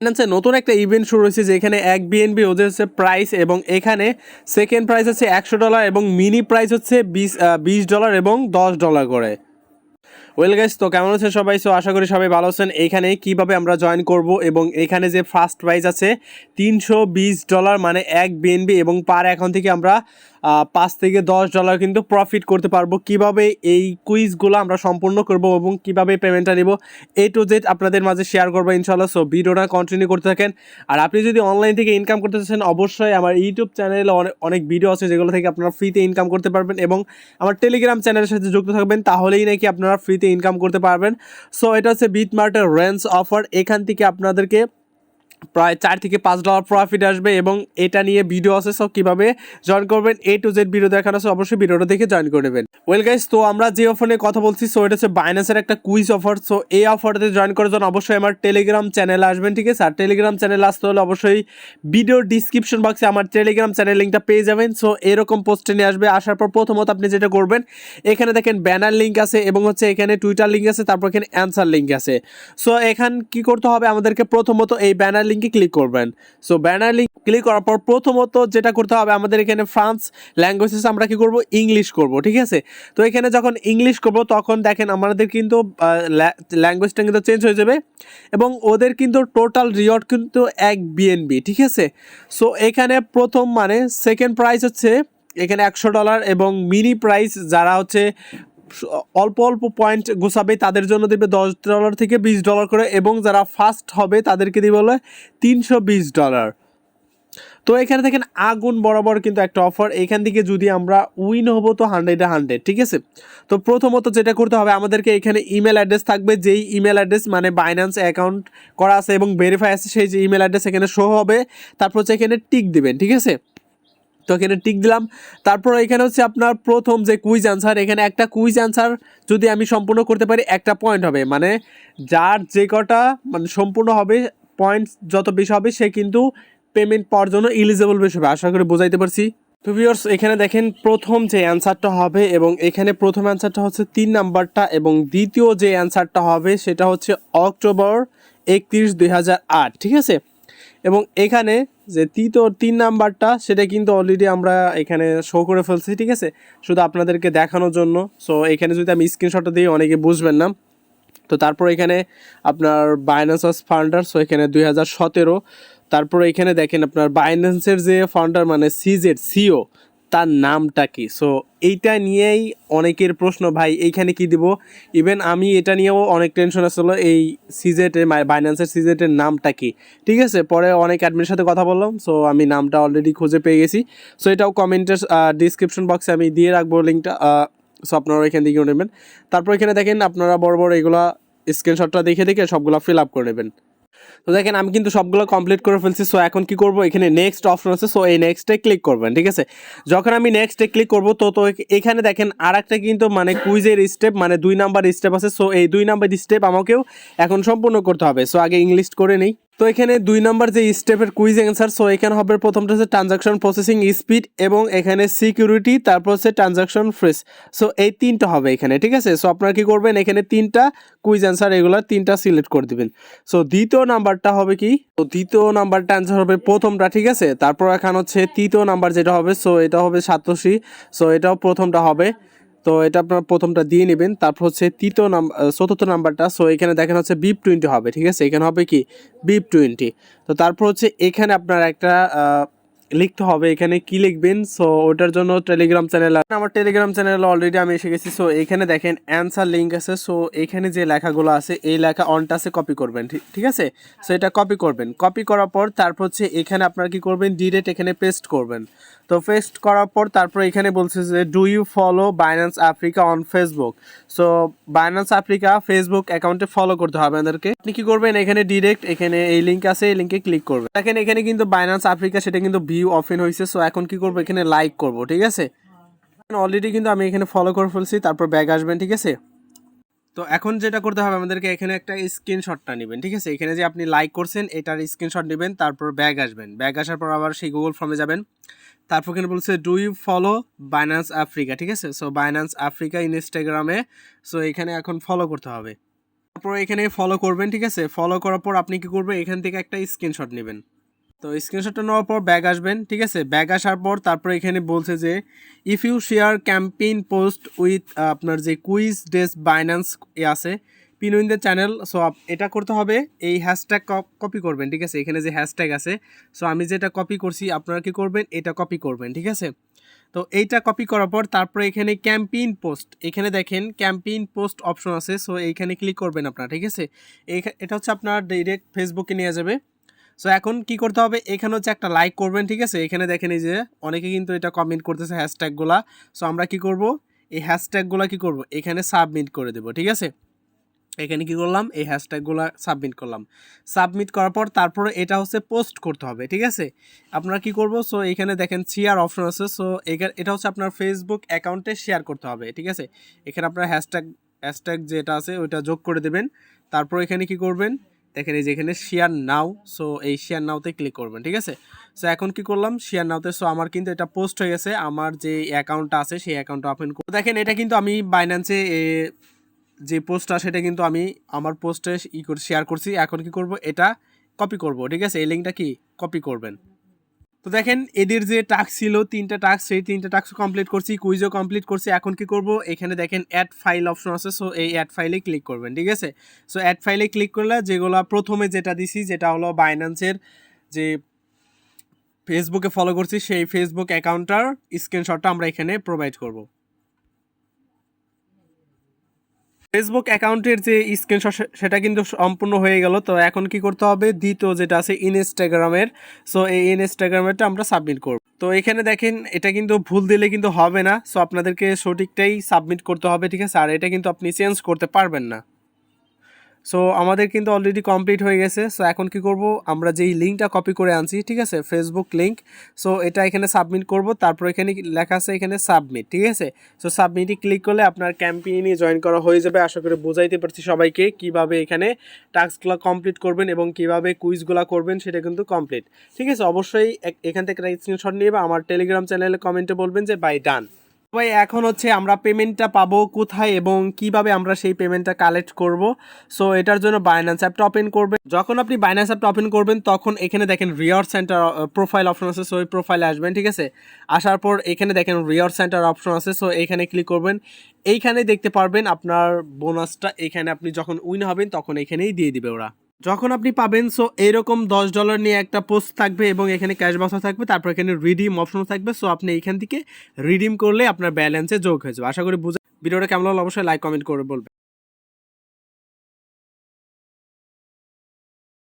বাইন্যান্সে নতুন একটা ইভেন্ট শুরু হয়েছে যেখানে এক বিএনবি ওদের হচ্ছে প্রাইস, এবং এখানে সেকেন্ড প্রাইস হচ্ছে $100 এবং মিনি প্রাইস হচ্ছে $20 এবং $10 করে। ওয়েল গাইস, তো কেমন আছেন সবাই? সো আশা করি সবাই ভালো আছেন। এইখানে কিভাবে আমরা জয়েন করব এবং এখানে যে ফার্স্ট প্রাইস আছে $320 মানে এক বিএনবি, এবং পার অ্যাকাউন্ট থেকে আমরা $5 থেকে $10 কিন্তু প্রফিট করতে পারবো। কিভাবে এই কুইজগুলো আমরা সম্পূর্ণ করব এবং কিভাবে পেমেন্টটা নিব, A to Z আপনাদের মাঝে শেয়ার করবো ইনশাল্লাহ। সো ভিডিওটা কন্টিনিউ করতে থাকেন। আর আপনি যদি অনলাইন থেকে ইনকাম করতে চাচ্ছেন, অবশ্যই আমার ইউটিউব চ্যানেলে অনেক ভিডিও আছে যেগুলো থেকে আপনারা ফ্রিতে ইনকাম করতে পারবেন, এবং আমার টেলিগ্রাম চ্যানেলের সাথে যুক্ত থাকবেন, তাহলেই নাকি আপনারা ফ্রিতে ইনকাম করতে পারবেন। সো এটা হচ্ছে বিটমার্টের রেঞ্জ অফার। এখান থেকে আপনাদেরকে প্রায় $4 থেকে $5 প্রফিট আসবে, এবং এটা নিয়ে ভিডিও আছে। সো কীভাবে জয়েন করবেন A to Z ভিডিও দেখানো আছে, অবশ্যই ভিডিওটা দেখে জয়েন করে নেবেন। ওয়েল গাইস, তো আমরা যে অফার নিয়ে কথা বলছি, সো এটা হচ্ছে বাইন্যান্সের একটা কুইজ অফার। সো এই অফারটাতে জয়েন করার জন্য অবশ্যই আমার টেলিগ্রাম চ্যানেলে আসবেন, ঠিক আছে? আর টেলিগ্রাম চ্যানেলে আসতে হলে অবশ্যই ভিডিওর ডিসক্রিপশন বক্সে আমার টেলিগ্রাম চ্যানেল লিঙ্কটা পেয়ে যাবেন। সো এরকম পোস্টে নিয়ে আসবে। আসার পর প্রথমত আপনি যেটা করবেন, এখানে দেখেন ব্যানার লিঙ্ক আছে, এবং হচ্ছে এখানে টুইটার লিঙ্ক আছে, তারপর এখানে অ্যান্সার লিঙ্ক আছে। সো এখান কি করতে হবে, আমাদেরকে প্রথমত এই ব্যানার লিঙ্কে ক্লিক করবেন। সো ব্যানার লিঙ্ক ক্লিক করার পর প্রথমত যেটা করতে হবে, আমাদের এখানে ফ্রান্স ল্যাঙ্গুয়েজেস আমরা কি করব, ইংলিশ করব, ঠিক আছে? তো এখানে যখন ইংলিশ করব তখন দেখেন আমাদের কিন্তু ল্যাঙ্গুয়েজটা কিন্তু চেঞ্জ হয়ে যাবে, এবং ওদের কিন্তু টোটাল রিওয়ার্ড কিন্তু এক বিএনবি, ঠিক আছে? সো এখানে প্রথম মানে সেকেন্ড প্রাইস হচ্ছে এখানে $100, এবং মিনি প্রাইস যারা হচ্ছে অল্প অল্প পয়েন্ট গোছাবে তাদের জন্য দেবে $10 থেকে $20 করে, এবং যারা ফার্স্ট হবে তাদেরকে দিবে বলে $320। তো এখানে দেখেন আগুন বরাবর কিন্তু একটা অফার। এখান থেকে যদি আমরা উইন হব তো 100, ঠিক আছে? তো প্রথমত যেটা করতে হবে, আমাদেরকে এখানে ইমেল অ্যাড্রেস থাকবে, যেই ইমেল অ্যাড্রেস মানে বাইন্যান্স অ্যাকাউন্ট করা আছে এবং ভেরিফাই আছে, সেই যে ইমেল অ্যাড্রেস এখানে শো হবে। তারপর হচ্ছে এখানে টিক দিবেন, ঠিক আছে? তো এখানে টিক দিলাম। তারপর এখানে হচ্ছে আপনার প্রথম যে কুইজ অ্যান্সার, এখানে একটা কুইজ অ্যান্সার যদি আমি সম্পূর্ণ করতে পারি একটা পয়েন্ট হবে, মানে যার যে কটা মানে সম্পূর্ণ হবে পয়েন্ট যত বেশি হবে সে কিন্তু পেমেন্ট পাওয়ার জন্য এলিজিবল বেশি হবে। আশা করি বোঝাইতে পারছি। তো ভিউয়ার্স, এখানে দেখেন প্রথম যে অ্যান্সারটা হবে, এবং এখানে প্রথম অ্যান্সারটা হচ্ছে 3 নাম্বারটা, এবং দ্বিতীয় যে অ্যান্সারটা হবে সেটা হচ্ছে অক্টোবর 31, 2008, ঠিক আছে? এবং এখানে যে তিন নাম্বারটা সেটা কিন্তু অলরেডি আমরা এখানে শো করে ফেলছি, ঠিক আছে? শুধু আপনাদেরকে দেখানোর জন্য। সো এখানে যদি আমি স্ক্রিনশটটা দিই অনেকে বুঝবেন না। তো তারপর এখানে আপনার বাইন্যান্স ফাউন্ডার, সো এখানে 2017। তারপর এখানে দেখেন আপনার বাইন্যান্সের যে ফাউন্ডার মানে সিও, তার নামটা কি? সো এইটা নিয়েই অনেকের প্রশ্ন, ভাই এইখানে কি দিব। ইভেন আমি এটা নিয়েও অনেক টেনশন আসলো, এই বাইন্যান্সের সিজেটের নামটা কি, ঠিক আছে? পরে অনেক অ্যাডমিনের সাথে কথা বললাম, সো আমি নামটা অলরেডি খুঁজে পেয়ে গেছি। সো এটাও কমেন্টের ডিসক্রিপশন বক্সে আমি দিয়ে রাখবো লিঙ্কটা। সো আপনারা এখান থেকে নেবেন। তারপর এখানে দেখেন আপনারা বড় বড় এগুলা স্ক্রিনশটটা দেখে দেখে সবগুলো ফিল আপ করে নেবেন। তো দেখেন আমি কিন্তু সবগুলো কমপ্লিট করে ফেলছি। সো এখন কি করব, এখানে নেক্সট অপশন আছে, সো এই নেক্সটে ক্লিক করবেন, ঠিক আছে? যখন আমি নেক্সটে ক্লিক করব তো এখানে দেখেন আর একটা কিন্তু মানে কুইজের স্টেপ মানে 2 নাম্বার স্টেপ আছে। সো এই 2 নাম্বার স্টেপ আমাকেও এখন সম্পূর্ণ করতে হবে। সো আগে ইংলিশ করে নেই। তো এখানে 2 নাম্বার যে স্টেপের কুইজ অ্যান্সার, সো এখানে হবে প্রথমটা হচ্ছে ট্রানজাকশন প্রসেসিং স্পিড, এবং এখানে সিকিউরিটি, তারপর হচ্ছে ট্রানজাকশন ফ্রিজ। সো এই 3টা হবে এখানে, ঠিক আছে? সো আপনারা কি করবেন, এখানে 3টা কুইজ অ্যান্সার এগুলা 3টা সিলেক্ট করে দিবেন। সো দ্বিতীয় নাম্বারটা হবে কি, তো দ্বিতীয় নাম্বারটা অ্যান্সার হবে প্রথমটা, ঠিক আছে? তারপর এখন হচ্ছে তৃতীয় নাম্বার যেটা হবে, সো এটা হবে সাতোশি। সো এটাও প্রথমটা হবে। তো এটা আপনার প্রথমটা দিয়ে নেবেন। তারপর হচ্ছে চতুর্থ নাম্বারটা, সো এখানে দেখেন হচ্ছে BIP20 হবে, ঠিক আছে? এখানে হবে কি BIP20। তো তারপর হচ্ছে এখানে আপনার একটা লিখতে হবে, এখানে কি লিখবেন। সো ওটার জন্য টেলিগ্রাম চ্যানেল, আমার টেলিগ্রাম চ্যানেলে অলরেডি আমি এসে গেছি। সো এখানে দেখেন অ্যান্সার লিঙ্ক আছে। সো এখানে যে লেখাগুলো আছে এই লেখা অনটাসে কপি করবেন, ঠিক আছে? সো এটা কপি করবেন। কপি করার পর তারপর হচ্ছে এখানে আপনারা কি করবেন, ডিরেক্ট এখানে পেস্ট করবেন। তো পেস্ট করার পর তারপর এখানে বলছে যে do you follow Binance Africa on Facebook. So Binance Africa Facebook অ্যাকাউন্টে ফলো করতে হবে আমাদেরকে। আপনি কি করবেন, এখানে ডিরেক্ট এখানে এই লিঙ্ক আছে, এই লিঙ্কে ক্লিক করবেন। দেখেন এখানে কিন্তু বাইন্যান্স আফ্রিকা সেটা কিন্তু ভিউ ওপেন হয়েছে। সো এখন কি করবো, এখানে লাইক করব, ঠিক আছে? অলরেডি কিন্তু আমি এখানে ফলো করে ফেলছি। তারপর ব্যাক আসবেন, ঠিক আছে? তো এখন যেটা করতে হবে আমাদেরকে, এখানে একটা স্ক্রিনশটটা নেবেন, ঠিক আছে? এখানে যে আপনি লাইক করছেন এটার স্ক্রিনশট নেবেন, তারপর ব্যাক আসবেন। ব্যাক আসার পর আবার সেই গুগল ফর্মে যাবেন। তারপর এখানে বলছে do you follow Binance Africa, ঠিক আছে? সো বাইন্যান্স আফ্রিকা ইনস্টাগ্রামে, সো এখানে এখন ফলো করতে হবে। তারপর এখানে ফলো করবেন, ঠিক আছে। ফলো করার পর আপনি কি করবেন, এখান থেকে একটা স্ক্রিনশট নেবেন। তো স্ক্রিনশটটা নেওয়ার পর ব্যাগ আসবেন, ঠিক আছে। ব্যাগ আসার পর তারপরে এখানে বলছে যে if you share campaign post with আপনার যে কুইজ ডেস বাইন্যান্স আছে pin in the channel, so এটা করতে হবে, এই হ্যাশট্যাগ কপি করবেন, ঠিক আছে। এখানে যে হ্যাশট্যাগ আছে, সো আমি যেটা কপি করছি আপনারা কি করবেন, এটা কপি করবেন, ঠিক আছে। তো এইটা কপি করার পর তারপরে এখানে ক্যাম্পেইন পোস্ট, এখানে দেখেন ক্যাম্পেইন পোস্ট অপশন আছে, সো এইখানে ক্লিক করবেন আপনারা, ঠিক আছে। এটা হচ্ছে আপনার ডাইরেক্ট ফেসবুকে নিয়ে যাবে। সো এখন কি করতে হবে, এখানে হচ্ছে একটা লাইক করবেন, ঠিক আছে। এখানে দেখেন এই যে অনেকে কিন্তু এটা কমেন্ট করতেছে হ্যাশট্যাগুলা। সো আমরা কি করব, এই হ্যাশট্যাগুলা কি করব, এখানে সাবমিট করে দেব, ঠিক আছে। এখানে কি করলাম, এই হ্যাশট্যাগুলো সাবমিট করলাম। সাবমিট করার পর তারপরে এটা হচ্ছে পোস্ট করতে হবে, ঠিক আছে। আপনারা কি করব, সো এখানে দেখেন শেয়ার অপশন আছে, সো এটা হচ্ছে আপনার ফেসবুক অ্যাকাউন্টে শেয়ার করতে হবে, ঠিক আছে। এখানে আপনার হ্যাশট্যাগ যেটা আছে ওইটা যোগ করে দেবেন। তারপর এখানে কি করবেন, দেখেন এই যে এখানে শেয়ার নাও, সো এই শেয়ার নাওতে ক্লিক করবেন, ঠিক আছে। সো এখন কি করলাম, শেয়ার নাওতে, সো আমার কিন্তু এটা পোস্ট হয়ে গেছে, আমার যে অ্যাকাউন্টটা আছে সেই অ্যাকাউন্টটা ওপেন করে দেখেন। এটা কিন্তু আমি বাইন্যান্সে যে পোস্টটা সেটা কিন্তু আমি আমার পোস্টে শেয়ার করছি। এখন কি করব, এটা কপি করব, ঠিক আছে। এই লিঙ্কটা কি কপি করবেন। তো দেখেন এদের যে টাস্ক ছিল 3টা টাস্ক, সেই 3টা টাস্ক কমপ্লিট করছি, কুইজও কমপ্লিট করছি। এখন কি করব, এখানে দেখেন অ্যাড ফাইল অপশন আছে, সো এই অ্যাড ফাইলে ক্লিক করবেন, ঠিক আছে। সো অ্যাড ফাইলে ক্লিক করলে যেগুলো প্রথমে যেটা দিছি, যেটা হলো বাইন্যান্সের যে ফেসবুকে ফলো করছি সেই ফেসবুক অ্যাকাউন্টটার স্ক্রিনশটটা আমরা এখানে প্রোভাইড করব। ফেসবুক অ্যাকাউন্টের যে স্ক্রিনশট সেটা কিন্তু সম্পূর্ণ হয়ে গেল। তো এখন কি করতে হবে, দ্বিতীয় যেটা আছে ইনস্টাগ্রামের, সো এই ইনস্টাগ্রামেরটা আমরা সাবমিট করব। তো এখানে দেখেন এটা কিন্তু ভুল দিলে কিন্তু হবে না, সো আপনাদেরকে সঠিকটাই সাবমিট করতে হবে, ঠিক আছে। আর এটা কিন্তু আপনি চেঞ্জ করতে পারবেন না। সো আমাদের কিন্তু অলরেডি কমপ্লিট হয়ে গেছে। সো এখন কি করব, আমরা যেই লিঙ্কটা কপি করে আনছি, ঠিক আছে, ফেসবুক লিঙ্ক, সো এটা এখানে সাবমিট করব। তারপর এখানে লেখা আছে এখানে সাবমিট, ঠিক আছে। সো সাবমিটে ক্লিক করলে আপনার ক্যাম্পেইনে জয়েন করা হয়ে যাবে। আশা করি বোঝাইতে পারছি সবাইকে কিভাবে এখানে টাস্কগুলো কমপ্লিট করবেন এবং কিভাবে কুইজগুলো করবেন, সেটা কিন্তু কমপ্লিট, ঠিক আছে। অবশ্যই এখান থেকে একটা স্ক্রিনশট নিয়ে বা আমার টেলিগ্রাম চ্যানেলে কমেন্টে বলবেন যে বাই ডান। ভাই এখন হচ্ছে আমরা পেমেন্টটা পাবো কোথায় এবং কিভাবে আমরা সেই পেমেন্টটা কালেক্ট করব। সো এটার জন্য বাইন্যান্স অ্যাপটা ওপেন করবেন। যখন আপনি বাইন্যান্স অ্যাপটা ওপেন করবেন তখন এখানে দেখেন রিওয়ার্ড সেন্টার প্রোফাইল অপশন আছে, সো এই প্রোফাইলে আসবেন, ঠিক আছে। আসার পর এখানে দেখেন রিওয়ার্ড সেন্টার অপশন আছে, সো এইখানে ক্লিক করবেন। এইখানে দেখতে পারবেন আপনার বোনাসটা, এখানে আপনি যখন উইন হবেন তখন এখানেই দিয়ে দিবে ওরা যখন আপনি পাবেন। সো এরকম $10 নিয়ে একটা পোস্ট থাকবে এবং এখানে ক্যাশ বাক্স থাকবে, তারপর এখানে রিডিম অপশন থাকবে। সো আপনি এইখান থেকে রিডিম করলে আপনার ব্যালেন্সে যোগ হয়ে যাবে। আশা করি ভিডিওটা কেমন হলো অবশ্যই লাইক কমেন্ট করে বলবেন।